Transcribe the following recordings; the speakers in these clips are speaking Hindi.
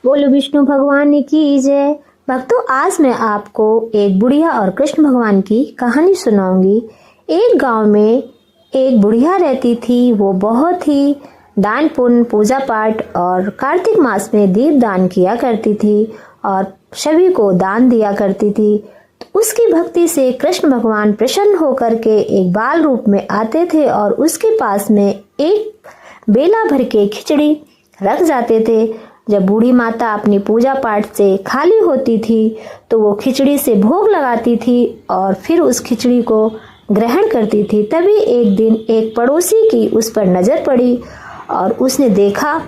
बोलो विष्णु भगवान की जय। भक्तों, आज मैं आपको एक बुढ़िया और कृष्ण भगवान की कहानी सुनाऊंगी। एक गांव में एक बुढ़िया रहती थी। वो बहुत ही दान पुण्य, पूजा पाठ और कार्तिक मास में दीप दान किया करती थी और सभी को दान दिया करती थी। तो उसकी भक्ति से कृष्ण भगवान प्रसन्न होकर के एक बाल रूप में आते थे और उसके पास में एक बेला भर के खिचड़ी रख जाते थे। जब बूढ़ी माता अपनी पूजा पाठ से खाली होती थी तो वो खिचड़ी से भोग लगाती थी और फिर उस खिचड़ी को ग्रहण करती थी। तभी एक दिन एक पड़ोसी की उस पर नजर पड़ी और उसने देखा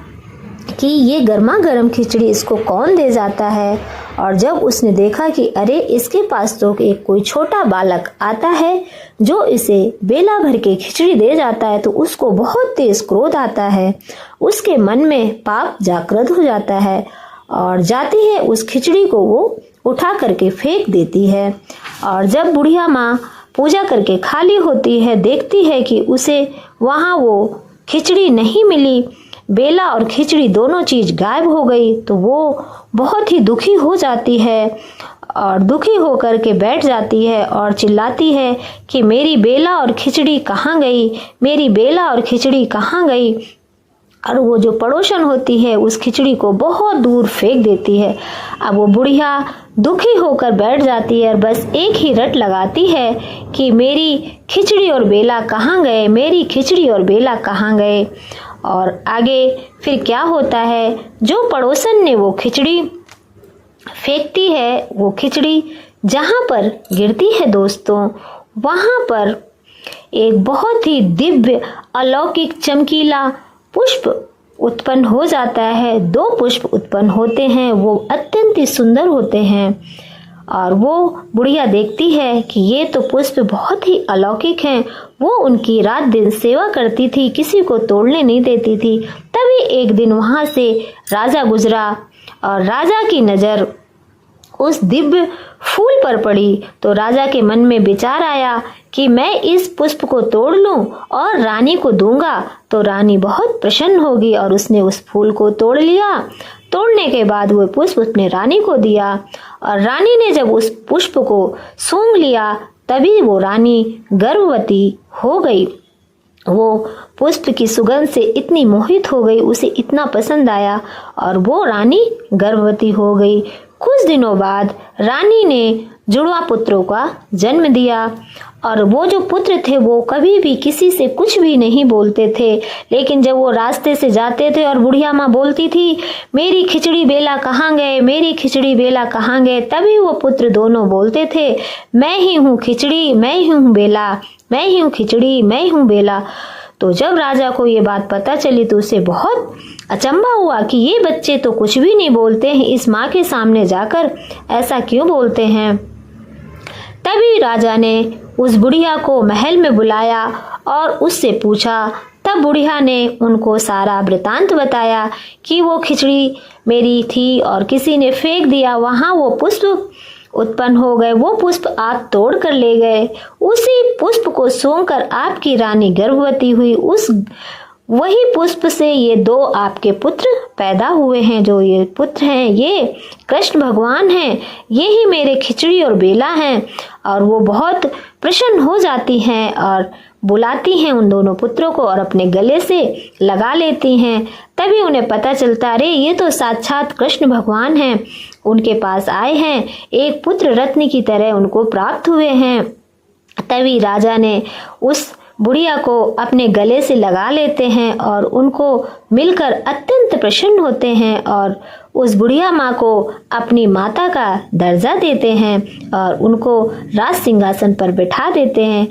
कि ये गर्मा गर्म खिचड़ी इसको कौन दे जाता है। और जब उसने देखा कि अरे, इसके पास तो एक कोई छोटा बालक आता है जो इसे बेला भर के खिचड़ी दे जाता है, तो उसको बहुत तेज क्रोध आता है। उसके मन में पाप जागृत हो जाता है और जाती है उस खिचड़ी को वो उठा करके फेंक देती है। और जब बुढ़िया माँ पूजा करके खाली होती है, देखती है कि उसे वहाँ वो खिचड़ी नहीं मिली, बेला और खिचड़ी दोनों चीज गायब हो गई, तो वो बहुत ही दुखी हो जाती है और दुखी होकर के बैठ जाती है और चिल्लाती है कि मेरी बेला और खिचड़ी कहाँ गई, मेरी बेला और खिचड़ी कहाँ गई। और वो जो पड़ोसन होती है उस खिचड़ी को बहुत दूर फेंक देती है। अब वो बुढ़िया दुखी होकर बैठ जाती है और बस एक ही रट लगाती है कि मेरी खिचड़ी और बेला कहाँ गए, मेरी खिचड़ी और बेला कहाँ गए। और आगे फिर क्या होता है, जो पड़ोसन ने वो खिचड़ी फेंकती है, वो खिचड़ी जहाँ पर गिरती है दोस्तों, वहाँ पर एक बहुत ही दिव्य अलौकिक चमकीला पुष्प उत्पन्न हो जाता है। 2 पुष्प उत्पन्न होते हैं, वो अत्यंत ही सुंदर होते हैं। और वो बुढ़िया देखती है कि ये तो पुष्प बहुत ही अलौकिक हैं। वो उनकी रात दिन सेवा करती थी, किसी को तोड़ने नहीं देती थी। तभी एक दिन वहां से राजा गुजरा और राजा की नजर उस दिव्य फूल पर पड़ी। तो राजा के मन में विचार आया कि मैं इस पुष्प को तोड़ लूं और रानी को दूंगा तो रानी बहुत प्रसन्न होगी। और उसने उस फूल को तोड़ लिया। तोड़ने के बाद वो पुष्प उसने रानी को दिया और रानी ने जब उस पुष्प को सूंघ लिया तभी वो रानी गर्भवती हो गई। वो पुष्प की सुगंध से इतनी मोहित हो गई, उसे इतना पसंद आया और वो रानी गर्भवती हो गई। कुछ दिनों बाद रानी ने जुड़वा पुत्रों का जन्म दिया और वो जो पुत्र थे वो कभी भी किसी से कुछ भी नहीं बोलते थे। लेकिन जब वो रास्ते से जाते थे और बुढ़िया माँ बोलती थी मेरी खिचड़ी बेला कहाँ गए, मेरी खिचड़ी बेला कहाँ गए, तभी वो पुत्र दोनों बोलते थे मैं ही हूँ खिचड़ी, मैं ही हूँ बेला, मैं ही हूँ खिचड़ी, मैं ही हूँ बेला। तो जब राजा को ये बात पता चली तो उसे बहुत अचंभा हुआ कि ये बच्चे तो कुछ भी नहीं बोलते हैं, इस माँ के सामने जाकर ऐसा क्यों बोलते हैं। तभी राजा ने उस बुढ़िया को महल में बुलाया और उससे पूछा। तब बुढ़िया ने उनको सारा वृतांत बताया कि वो खिचड़ी मेरी थी और किसी ने फेंक दिया, वहां वो पुष्प उत्पन्न हो गए, वो पुष्प आप तोड़ कर ले गए, उसी पुष्प को सूंघकर आपकी रानी गर्भवती हुई, उस वही पुष्प से ये 2 आपके पुत्र पैदा हुए हैं। जो ये पुत्र हैं ये कृष्ण भगवान हैं, ये ही मेरे खिचड़ी और बेला हैं। और वो बहुत प्रसन्न हो जाती हैं और बुलाती हैं उन दोनों पुत्रों को और अपने गले से लगा लेती हैं। तभी उन्हें पता चलता अरे ये तो साक्षात कृष्ण भगवान हैं, उनके पास आए हैं, एक पुत्र रत्न की तरह उनको प्राप्त हुए हैं। तभी राजा ने उस बुढ़िया को अपने गले से लगा लेते हैं और उनको मिलकर अत्यंत प्रसन्न होते हैं और उस बुढ़िया माँ को अपनी माता का दर्जा देते हैं और उनको राज सिंहासन पर बैठा देते हैं।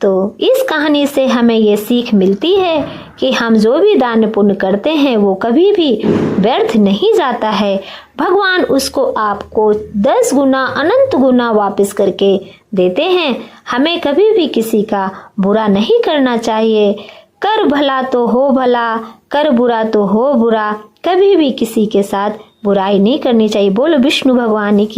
तो इस कहानी से हमें ये सीख मिलती है कि हम जो भी दान पुण्य करते हैं वो कभी भी व्यर्थ नहीं जाता है। भगवान उसको आपको 10 गुना अनंत गुना वापस करके देते हैं। हमें कभी भी किसी का बुरा नहीं करना चाहिए। कर भला तो हो भला, कर बुरा तो हो बुरा, कभी भी किसी के साथ बुराई नहीं करनी चाहिए। बोलो विष्णु भगवान की।